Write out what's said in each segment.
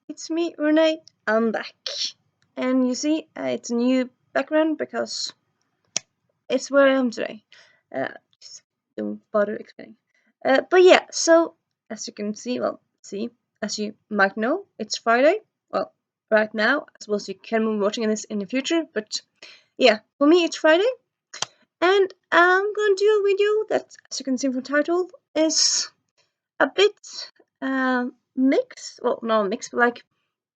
it's me, Renee. I'm back. And you see, it's a new background because it's where I am today. Just don't bother explaining. But yeah, so as you can see, as you might know, it's Friday. Well, right now, I suppose you can be watching this in the future, but yeah, for me, it's Friday. And I'm going to do a video that, as you can see from the title, is a bit mixed. Well, not mixed, but like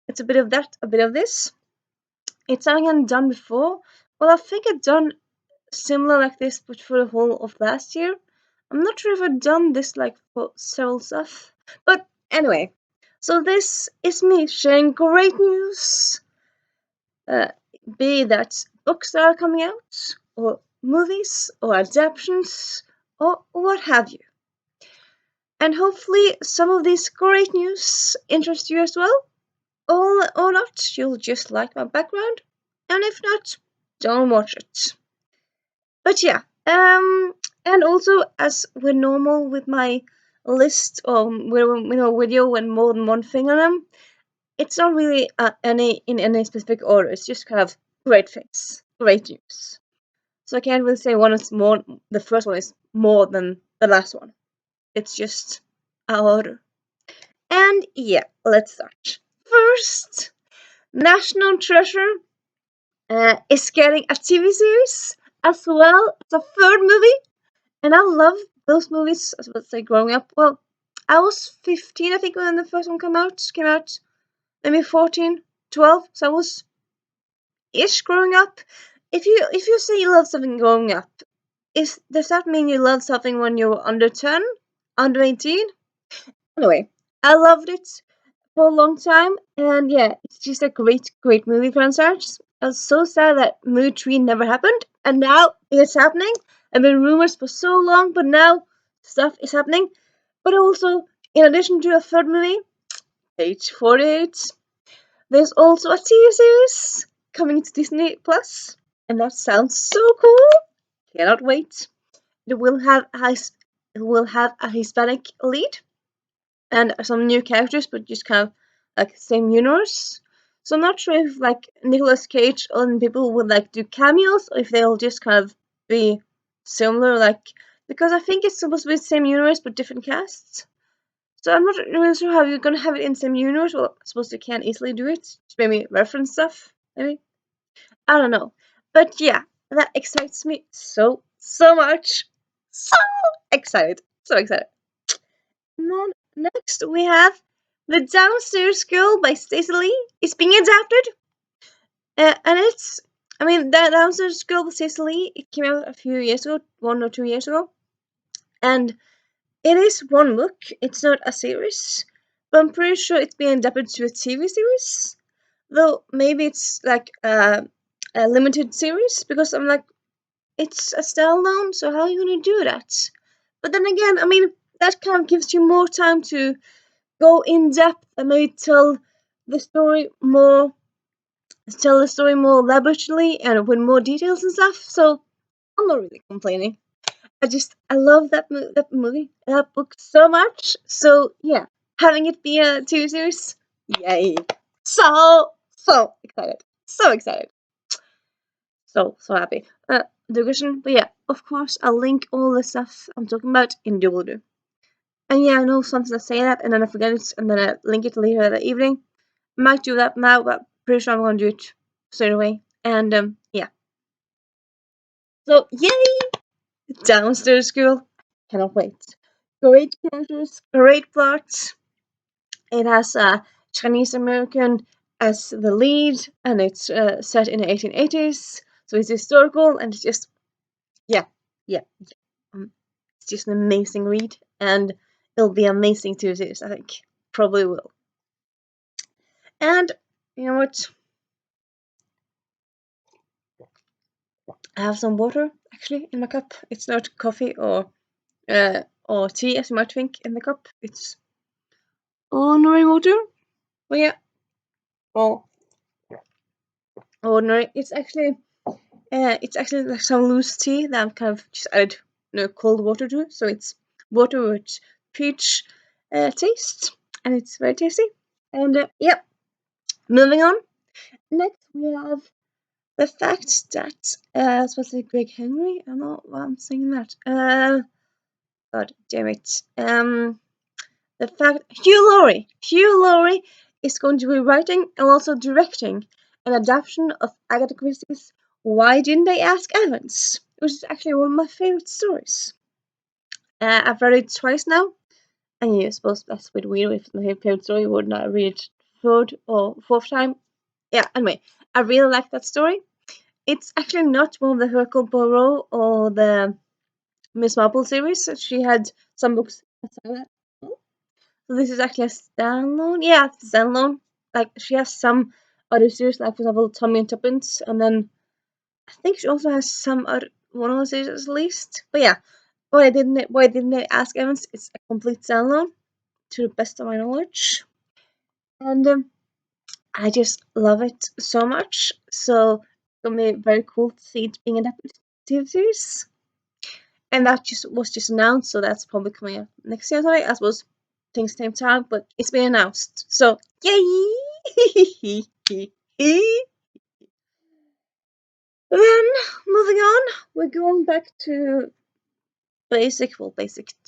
it's a bit of that, a bit of this. It's something I've done before. Well, I think I've done similar like this, but for the whole of last year. I'm not sure if I've done this like for several stuff. But anyway, so this is me sharing great news. Uh, be that books that are coming out, or movies, or adaptations, or what have you. And hopefully some of these great news interest you as well. Or not, you'll just like my background. And if not, don't watch it. But yeah, and also as with normal with my list or video with more than one thing on them, it's not really any in any specific order. It's just kind of great things, great news. So I can't really say one is more. The first one is more than the last one. It's just a order. And yeah, let's start. First, National Treasure is getting a TV series as well as a third movie. And I love those movies, I was about to say growing up. Well, I was 15, I think, when the first one came out. Maybe 14, 12. So I was ish growing up. If you say you love something growing up, does that mean you love something when you were under 10? Under 18? Anyway, I loved it for a long time, and yeah, it's just a great, great movie franchise. I was so sad that movie 3 never happened, and now it's happening. I've been rumors for so long, but now stuff is happening. But also, in addition to a third movie, page 48, there's also a TV series coming to Disney Plus, and that sounds so cool. Cannot wait. It will have a Hispanic lead and some new characters, but just kind of like same universe. So I'm not sure if like Nicolas Cage and people would like do cameos or if they'll just kind of be similar, like because I think it's supposed to be the same universe but different casts. So I'm not really sure how you're gonna have it in the same universe. Well, I suppose you can easily do it. Just maybe reference stuff, maybe. I don't know. But yeah, that excites me so much. So excited. So excited. Then next we have The Downstairs Girl by Stacey Lee. It's being adapted. And it's the Downstairs Girl by Stacey Lee, it came out a few years ago, 1 or 2 years ago. And it is one book, it's not a series. But I'm pretty sure it's being adapted to a TV series. Though maybe it's like a limited series, because I'm like, it's a standalone, so how are you gonna do that? But then again, that kind of gives you more time to go in depth and maybe the story more tell the story more elaborately and with more details and stuff. So I'm not really complaining. I love that movie, that book so much. So yeah, having it be a TV series, yay! So excited, so excited, so happy. The question, but yeah, of course, I'll link all the stuff I'm talking about in doobly-doo. And yeah, I know sometimes I say that and then I forget it and then I link it later that evening. Might do that now, but pretty sure I'm gonna do it straight away. And yeah. So yay! Downstairs Girl. Cannot wait. Great characters, great plot. It has a Chinese American as the lead, and it's set in the 1880s. So it's historical, and it's just yeah, yeah. It's just an amazing read, and it'll be amazing to this. I think probably will. And you know what? I have some water actually in my cup. It's not coffee or tea as you might think in the cup. It's ordinary water. But yeah, oh, ordinary. It's actually like some loose tea that I've kind of just added cold water to. So it's water with peach taste, and it's very tasty. And yeah, moving on. Next, we have the fact that supposed to be Greg Henry. I don't know why I'm saying that. God damn it. The fact Hugh Laurie is going to be writing and also directing an adaptation of Agatha Christie's Why Didn't They Ask Evans, which is actually one of my favorite stories. I've read it twice now, and you suppose that's a bit weird if my favorite story would not read it third or fourth time. Yeah, anyway, I really like that story. It's actually not one of the Hercule Poirot or the Miss Marple series. She had some books outside that. So this is actually a standalone. Yeah, it's a standalone. Like she has some other series, like for example Tommy and Tuppence, and then I think she also has some other one of the series at least. But yeah, why didn't they ask Evans? It's a complete standalone, to the best of my knowledge, and I just love it so much. So it's gonna be very cool to see it being adapted to TV series. And that just was just announced, so that's probably coming out next year. I suppose things take time, but it's been announced. So yay! Then moving on, we're going back to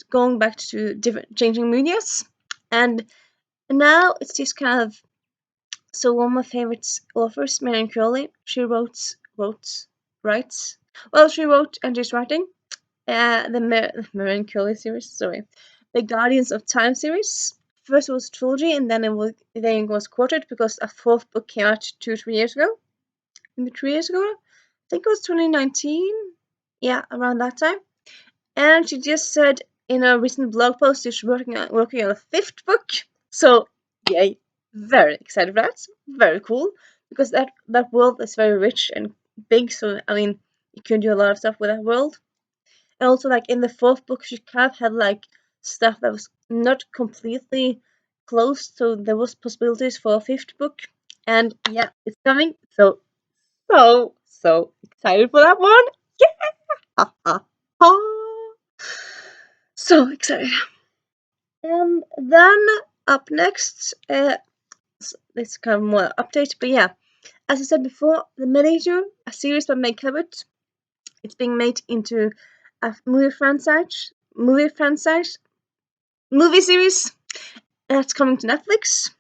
going back to different changing medias, and now it's just kind of so one of my favorite authors, Marion Crowley. She writes. Well, she wrote and is writing the Marion Crowley series. Sorry, the Guardians of Time series. First it was trilogy, and then it was quartered because a fourth book came out 2-3 years ago. Maybe 3 years ago. I think it was 2019. Yeah, around that time. And she just said in a recent blog post she's working on a fifth book. So yay, very excited for that. Very cool because that world is very rich and big. So I mean, you can do a lot of stuff with that world. And also, like in the fourth book, she kind of had like stuff that was not completely closed, so there was possibilities for a fifth book. And yeah, it's coming. So excited for that one. Yeah, so excited. And then up next, this kind of more update, but yeah, as I said before, the Mediator, a series by Meg Cabot, it's being made into a movie series that's coming to Netflix,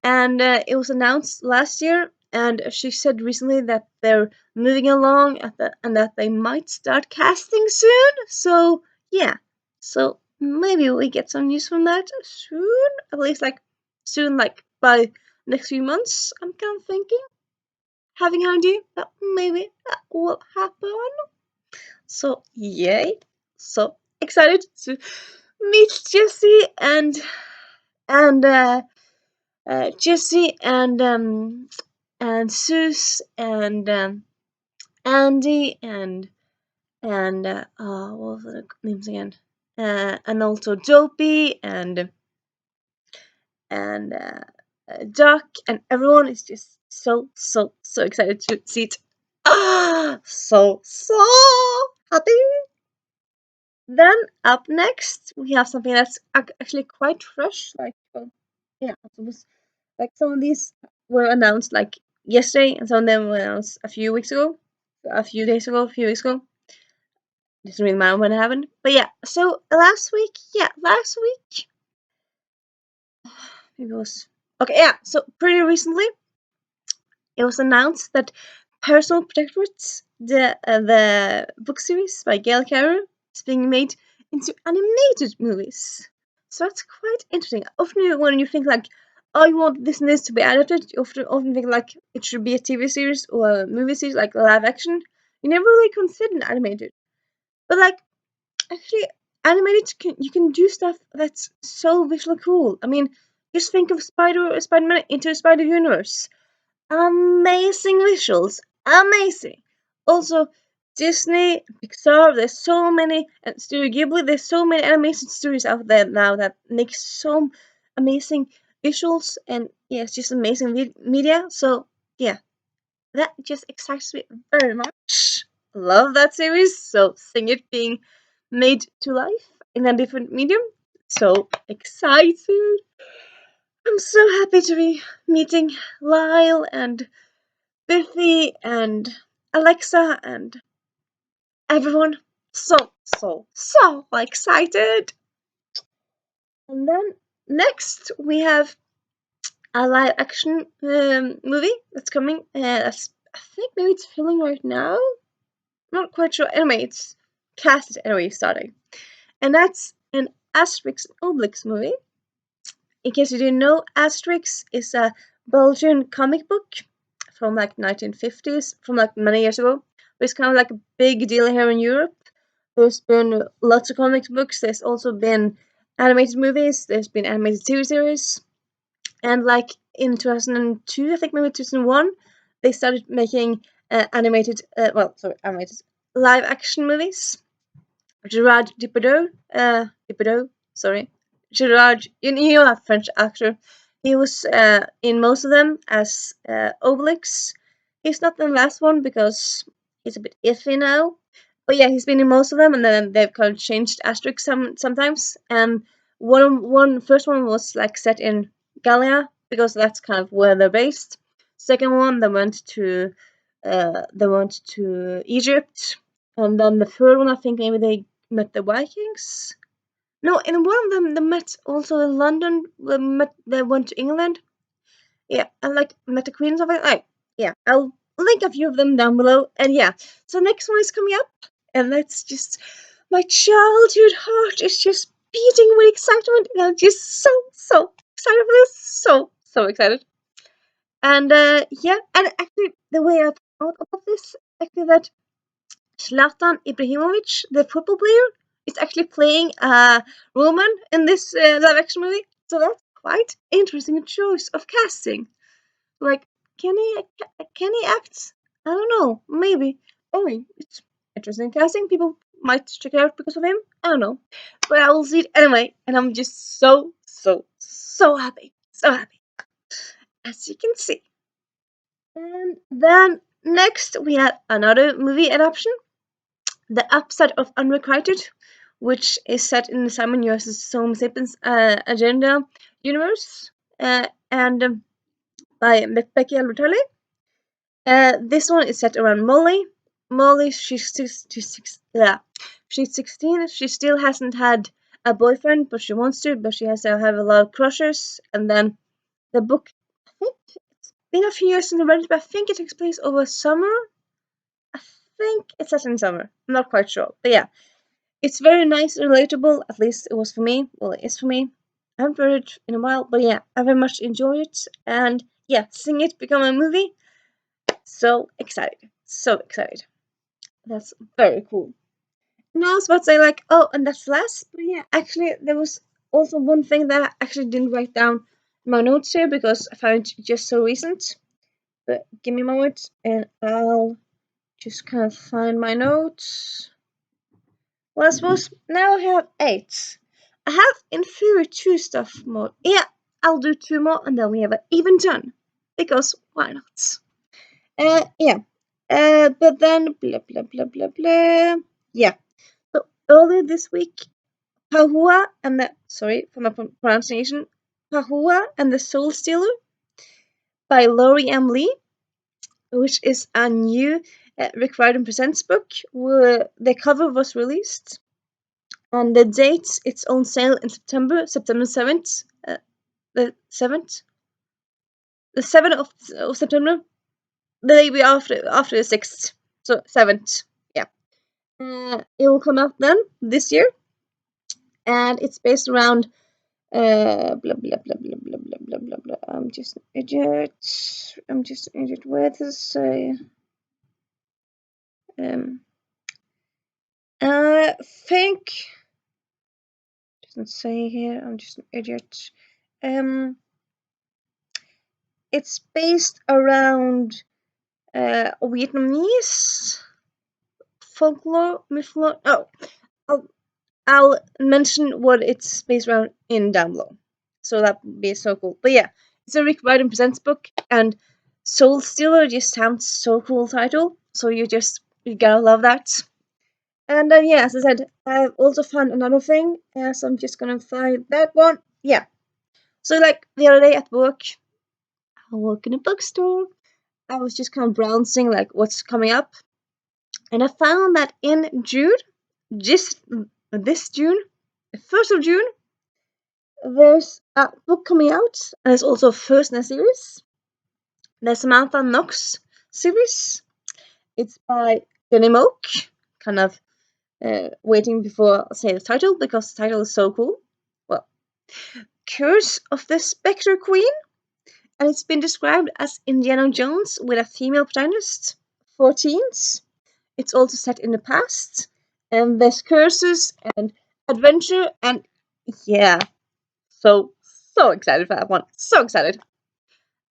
and it was announced last year. And she said recently that they're moving along and that they might start casting soon. So yeah, so maybe we get some news from that soon. At least like soon, like by next few months. I'm kind of thinking, having an idea that maybe that will happen. So yay! So excited to meet Jessie and Jesse and Seuss and Andy and what was the names again? And also Dopey and Duck, and everyone is just so excited to see it. So happy. Then up next we have something that's actually quite fresh. Like yeah, it was like some of these were announced like yesterday, and some of them were announced a few weeks ago, a few days ago, a few weeks ago. Doesn't really matter when it happened. But yeah, so last week, maybe it was okay. Yeah, so pretty recently, it was announced that Personal Protectorate, the book series by Gail Carroll, is being made into animated movies. So that's quite interesting. Often when you think like, oh, you want this and this to be adapted, you often think like it should be a TV series or a movie series, like live action. You never really consider animated. But like, actually, animated, you can do stuff that's so visually cool. I mean, just think of Spider-Man into the Spider-Universe. Amazing visuals, amazing. Also, Disney, Pixar, there's so many, and Studio Ghibli, there's so many animation studios out there now that make so amazing visuals, and yeah, it's just amazing media. So yeah, that just excites me very much. Love that series. So seeing it being made to life in a different medium, so excited. I'm so happy to be meeting Lyle and Biffy and Alexa and everyone. So excited! And then next we have a live action movie that's coming. That's I think maybe it's filming right now. Not quite sure. Anyway, it's casted anyway starting, and that's an Asterix and Obelix movie. In case you didn't know, Asterix is a Belgian comic book from like 1950s, from like many years ago. But it's kind of like a big deal here in Europe. There's been lots of comic books. There's also been animated movies. There's been animated TV series. And like in 2002, I think maybe 2001, they started making animated live action movies. Gerard Depardieu, sorry, Gerard, you know, a French actor. He was in most of them as Obelix. He's not in the last one because he's a bit iffy now. But yeah, he's been in most of them, and then they've kind of changed Asterix sometimes. And one first one was like set in Galia because that's kind of where they're based. Second one, they went to Egypt, and then the third one, I think maybe they met the Vikings. No, in one of them they met also in London. They went to England. Yeah, and like met the Queen or something. Like, yeah, I'll link a few of them down below. And yeah, so next one is coming up, and that's just my childhood heart is just beating with excitement, and I'm just so excited for this. So excited. And yeah, and actually the way I thought about this, actually that Zlatan Ibrahimovic, the football player, is actually playing a Roman in this live action movie. So that's quite interesting choice of casting. Like, can he act? I don't know. Maybe. Anyway, it's interesting casting. People might check it out because of him. I don't know, but I will see it anyway, and I'm just so happy, so happy, as you can see. And then next we had another movie adaptation, The Upside of Unrequited, which is set in Simon U's Homo Sapiens Agenda universe, and by Becky Albertalli. This one is set around Molly. Molly, she's 16. She still hasn't had a boyfriend, but she wants to. But she has to have a lot of crushes. And then the book, I think it's been a few years since I read it, but I think it takes place over summer. I think it's set in summer. I'm not quite sure, but yeah, it's very nice and relatable. At least it was for me. Well, it is for me. I haven't read it in a while, but yeah, I very much enjoy it. And yeah, seeing it become a movie, so excited. So excited. That's very cool. And I was about to say, like, oh, and that's last. But yeah, actually, there was also one thing that I actually didn't write down in my notes here because I found it just so recent. But give me a moment and I'll just kind of find my notes. Well, I suppose now I have 8. I have in theory 2 stuff more. Yeah, I'll do 2 more and then we have it even done. Because why not? Yeah. But then blah blah blah blah blah. Yeah. So earlier this week, Pahua and the sorry for my pronunciation, Pahua and the Soul Stealer by Laurie M. Lee, which is a new Rick Riordan Presents book. Where the cover was released, and the date it's on sale in September 7th, the 7th, the 7th of September, the day after the 6th, so 7th. Yeah, it will come out then this year, and it's based around blah blah blah blah blah blah blah blah blah. I'm just an idiot. Where does it say? I think doesn't say here. I'm just an idiot. It's based around Vietnamese folklore, mythology. Oh, I'll mention what it's based around in down below. So that would be so cool. But yeah, it's a Rick Riordan Presents book, and Soul Stealer just sounds so cool title. So you gotta love that. And then yeah, as I said, I've also found another thing, so I'm just gonna find that one. Yeah, So like the other day at work, I work in a bookstore. I was just kind of browsing like what's coming up, and I found that in June, just this June, the 1st of June, there's a book coming out, and there's also a first in a series. The Samantha Knox series. It's by Jenny Moak. Kind of waiting before I say the title because the title is so cool. Well, Curse of the Spectre Queen, and it's been described as Indiana Jones with a female protagonist for teens. It's also set in the past, and there's curses and adventure, and yeah, so excited for that one. So excited.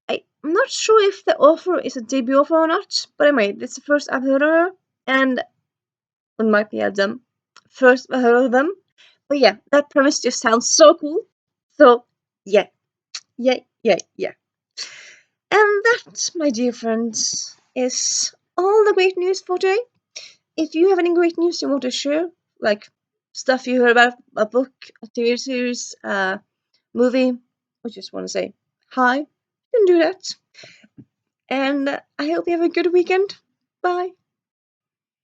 I'm not sure if the author is a debut author or not, but anyway, it's the first I've heard of her, and it might be a them. First I heard of them. But yeah, that premise just sounds so cool. So yeah, yeah. And that, my dear friends, is all the great news for today. If you have any great news you want to share, like stuff you heard about, a book, a TV series, a movie, or just want to say hi, you can do that. And I hope you have a good weekend. Bye.